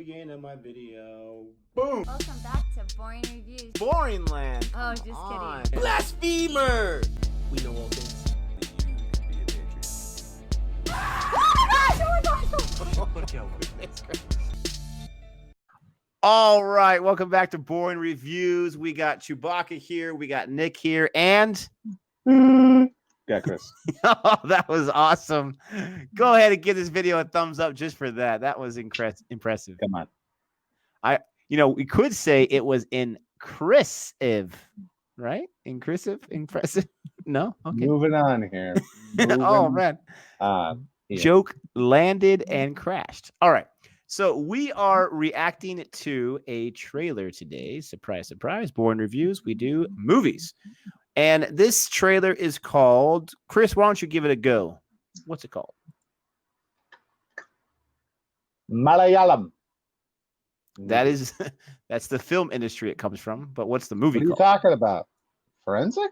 beginning of my video. Boom! Welcome back to Boring Reviews. Boring land. Oh, just kidding. Blasphemer! We know all things. All right, welcome back to Boring Reviews. We got Chewbacca here, we got Nick here, and Yeah, Chris. oh, that was awesome. Go ahead and give this video a thumbs up just for that. That was impressive. Come on. We could say it was inclusive, right? Inclusive, impressive. No, okay. Moving on here. Oh man, Yeah. Joke landed and crashed. All right, so we are reacting to a trailer today. Surprise, surprise. Boring Reviews. We do movies, and this trailer is called. Chris, why don't you give it a go? What's it called? Malayalam. That's the film industry it comes from. But what's the movie What are you called? talking about? Forensic?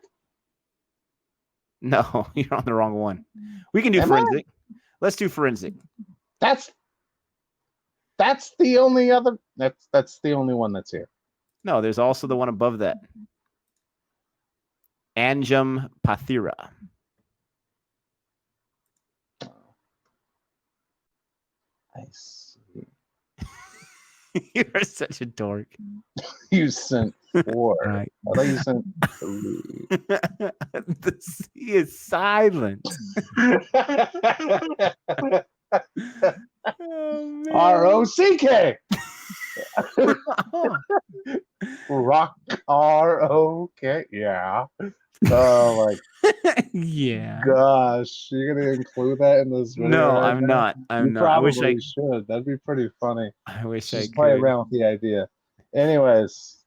No, you're on the wrong one. We can do Am I? forensic. Let's do forensic. That's the only other. That's the only one that's here. No, there's also the one above that. Anjaam, Pathiraa. I see. You're such a dork. You sent 4. Right. I thought you sent 3. The sea is silent. Oh, man. R-O-C-K. Rock R-O-K. Yeah. Oh my Yeah. gosh. You're going to include that in this video? No, right I'm now? not. I'm You not. I wish probably I should. That'd be pretty funny. Just Play could. around with the idea. Anyways.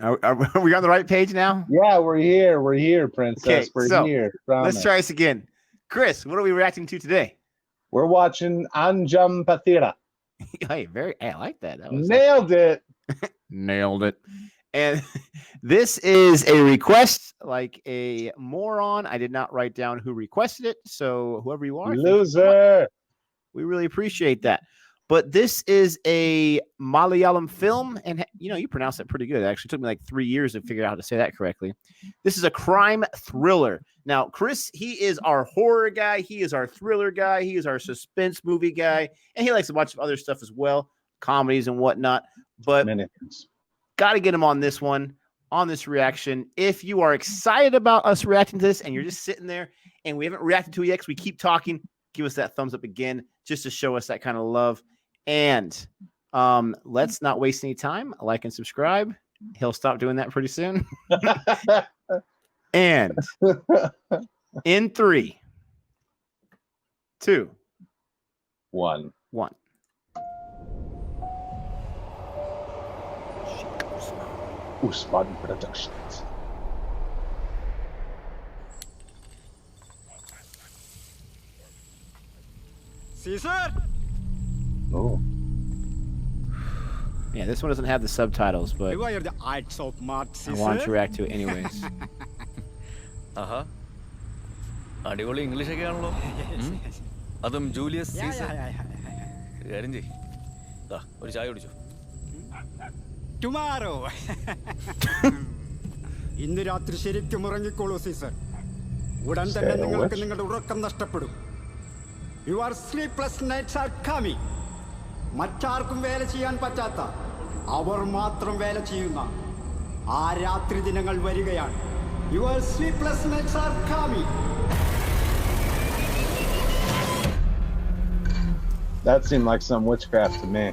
Are we on the right page now? Yeah, we're here. We're here, princess. Okay, We're so here. Let's Promise. try this again. Chris, what are we reacting to today? We're watching Anjaam Pathiraa. Hey, I like that. That was Nailed it. Nailed it. And this is a request like a moron. I did not write down who requested it. So whoever you are, Loser. we really appreciate that. But this is a Malayalam film. And, you pronounce that pretty good. It actually took me like 3 years to figure out how to say that correctly. This is a crime thriller. Now, Chris, he is our horror guy. He is our thriller guy. He is our suspense movie guy. And he likes a bunch of other stuff as well, comedies and whatnot. But Many things. got to get him on this one, on this reaction. If you are excited about us reacting to this and you're just sitting there and we haven't reacted to it yet because we keep talking, give us that thumbs up again just to show us that kind of love. And let's not waste any time. Like and subscribe. He'll stop doing that pretty soon. And in 3, 2, 1. Usman Productions. Caesar! Oh. Yeah, this one doesn't have the subtitles, but You are the eyes of Mark I Caesar. wanted to react to it anyways. അടിപൊളി English ഒക്കെ ആണല്ലോ അതും Julius Caesar കാര്യം ചെയ്യ് ഒരു ചായ കുടിച്ചോ Tomorrow. ഇന്ന് രാത്രി ശരിക്കും ഉറങ്ങിക്കോളൂ സീസർ ഉടൻ തന്നെ നിങ്ങൾക്ക് നിങ്ങളുടെ ഉറക്കം നഷ്ടപ്പെടും your sleepless nights are coming മറ്റാർക്കും വേല ചെയ്യാൻ പറ്റാത്ത അവർ മാത്രം വേല ചെയ്യുന്ന ആ രാത്രി ദിനങ്ങൾ വരികയാണ് your sleepless nights are coming That seemed like some witchcraft to me.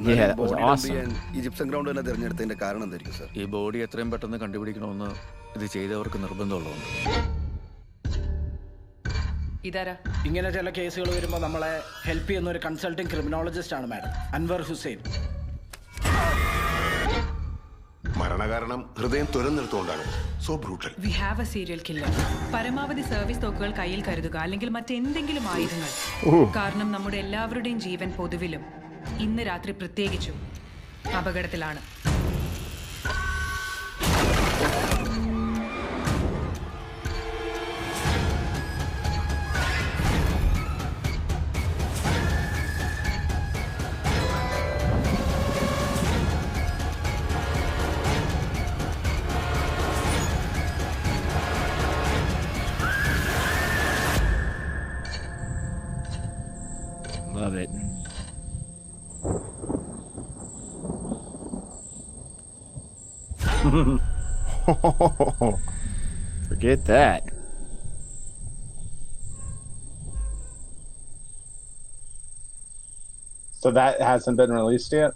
Yeah, that was awesome. Egyptian ground തന്നെ തിരഞ്ഞെടുത്തതിന്റെ കാരണം എന്തായിരിക്കും സർ? ഈ ബോഡി എത്രയും പെട്ടെന്ന് കണ്ടുപിടിക്കണമെന്ന് ഇത് ചെയ്തവർക്ക് നിർബന്ധമുള്ളതുകൊണ്ട് ഇതാരാ ഇങ്ങനെ ചില കേസുകൾ വരുമ്പോൾ നമ്മളെ ഹെൽപ്പ് ചെയ്യുന്ന ഒരു കൺസൾട്ടിംഗ് ക്രിമിനോളജിസ്റ്റ് ആണ് മാഡം അൻവർ ഹുസൈൻ മരണകാരണം ഹൃദയം തുരന്നെടുത്തുകൊണ്ടാണ്. So brutal. We have a serial killer. പരമാവധി സർവീസ് തോക്കുകൾ കയ്യിൽ കരുതുക, അല്ലെങ്കിൽ മറ്റെന്തെങ്കിലും ആയുധങ്ങൾ. കാരണം നമ്മുടെ എല്ലാവരുടെയും ജീവൻ പൊതുവിലും ഇന്ന് രാത്രി പ്രത്യേകിച്ചും അപകടത്തിലാണ്. Forget that. So that hasn't been released yet?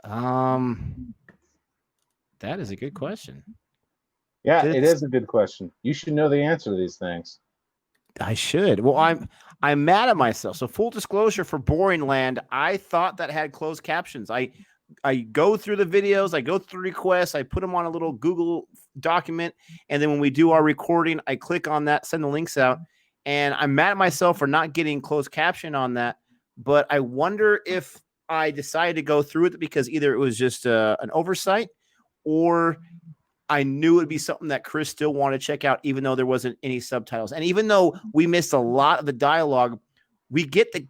That is a good question. Yeah, it It's- is a good question. You should know the answer to these things. I should. Well, I'm mad at myself. So full disclosure for Boring Land, I thought that had closed captions. I go through the videos, I go through requests, I put them on a little Google document, and then when we do our recording, I click on that, send the links out, and I'm mad at myself for not getting closed caption on that. But I wonder if I decided to go through it because either it was just an oversight or I knew it'd be something that Chris still wanted to check out, even though there wasn't any subtitles. And even though we missed a lot of the dialogue, we get the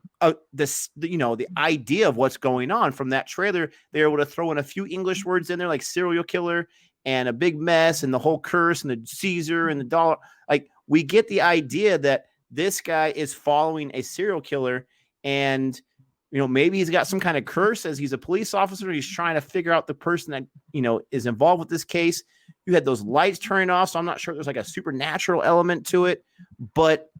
idea of what's going on from that trailer. They're able to throw in a few English words in there, like serial killer and a big mess and the whole curse and the Caesar and the dollar. Like, we get the idea that this guy is following a serial killer, and maybe he's got some kind of curse as he's a police officer. He's trying to figure out the person that is involved with this case. You had those lights turning off, so I'm not sure there's like a supernatural element to it, but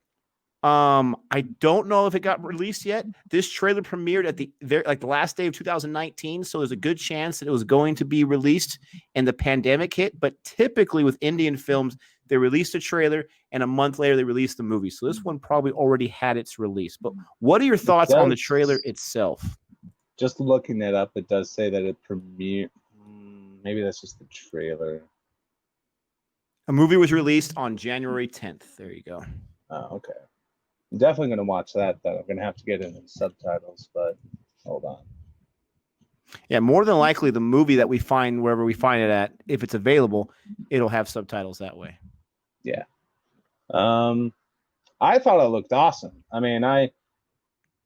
I don't know if it got released yet. This trailer premiered at the last day of 2019, so there's a good chance that it was going to be released and the pandemic hit. But typically with Indian films, they released a trailer and a month later they released the movie. So this one probably already had its release. But what are your thoughts on the trailer itself? Just looking it up, it does say that it premiered. Maybe that's just the trailer. A movie was released on January 10th. There you go. Oh, okay. I'm definitely going to watch that, though. I'm going to have to get into subtitles, but hold on. Yeah, more than likely, the movie that we find, wherever we find it at, if it's available, it'll have subtitles that way. Yeah. I thought it looked awesome. I mean,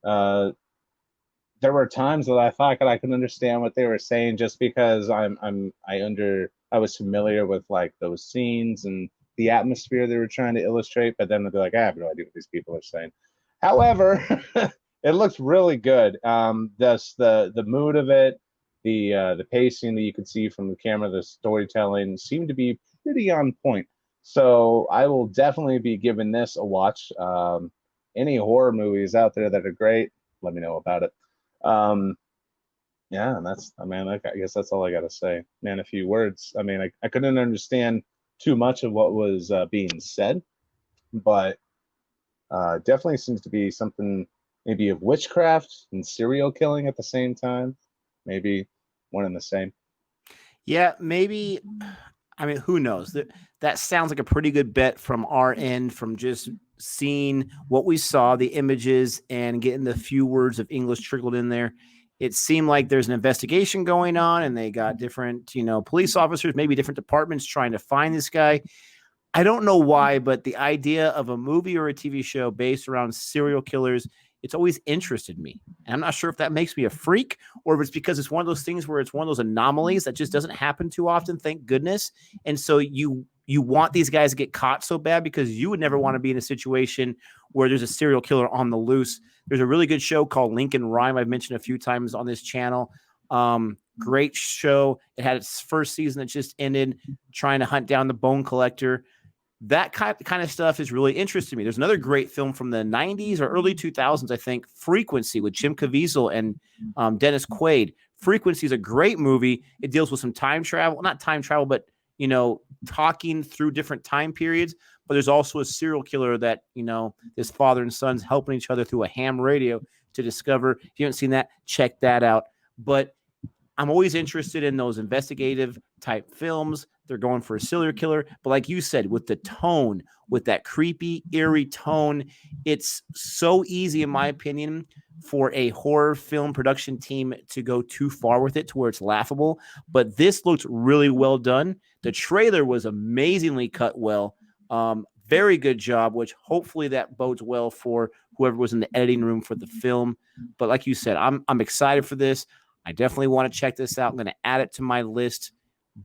there were times that I thought that I could understand what they were saying just because I was familiar with like those scenes and the atmosphere they were trying to illustrate, but then they'd be like, I have no idea what these people are saying. However, it looks really good. The mood of it, the pacing that you could see from the camera, the storytelling seemed to be pretty on point. So I will definitely be giving this a watch. Any horror movies out there that are great, let me know about it. Yeah, I guess that's all I got to say. Man, a few words. I mean, I couldn't understand too much of what was being said, but definitely seems to be something maybe of witchcraft and serial killing at the same time. Maybe one and the same. Yeah, maybe. I mean, who knows? That sounds like a pretty good bet from our end, from just seeing what we saw, the images, and getting the few words of English trickled in there. It seemed like there's an investigation going on, and they got different, police officers, maybe different departments trying to find this guy. I don't know why, but the idea of a movie or a TV show based around serial killers, it's always interested me. And I'm not sure if that makes me a freak or if it's because it's one of those things where it's one of those anomalies that just doesn't happen too often, thank goodness. And so you want these guys to get caught so bad because you would never want to be in a situation where there's a serial killer on the loose. There's a really good show called Lincoln Rhyme I've mentioned a few times on this channel. Great show. It had its first season that just ended, trying to hunt down the bone collector. That kind of stuff is really interesting to me. There's another great film from the 90s or early 2000s, I think, Frequency, with Jim Caviezel and Dennis Quaid. Frequency is a great movie. It deals with some time travel, not time travel, but, talking through different time periods. But there's also a serial killer that, this father and son's helping each other through a ham radio to discover. If you haven't seen that, check that out. But I'm always interested in those investigative type films. They're going for a serial killer. But like you said, with the tone, with that creepy, eerie tone, it's so easy, in my opinion, for a horror film production team to go too far with it to where it's laughable. But this looked really well done. The trailer was amazingly cut well. Very good job, which hopefully that bodes well for whoever was in the editing room for the film. But like you said, I'm excited for this. I definitely want to check this out. I'm going to add it to my list.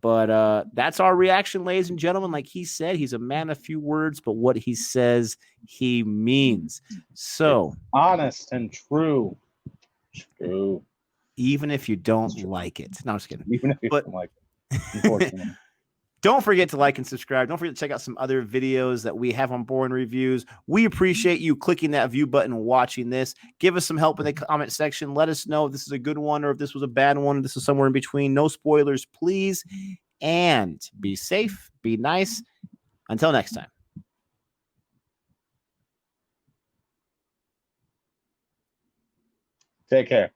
But that's our reaction, ladies and gentlemen. Like he said, he's a man of few words, but what he says, he means. So it's honest and true. True. Even if you don't like it. No, I'm just kidding. Even if you don't like it. Unfortunately. Don't forget to like and subscribe. Don't forget to check out some other videos that we have on Boring Reviews. We appreciate you clicking that view button and watching this. Give us some help in the comment section. Let us know if this is a good one or if this was a bad one. If this is somewhere in between. No spoilers, please. And be safe. Be nice. Until next time. Take care.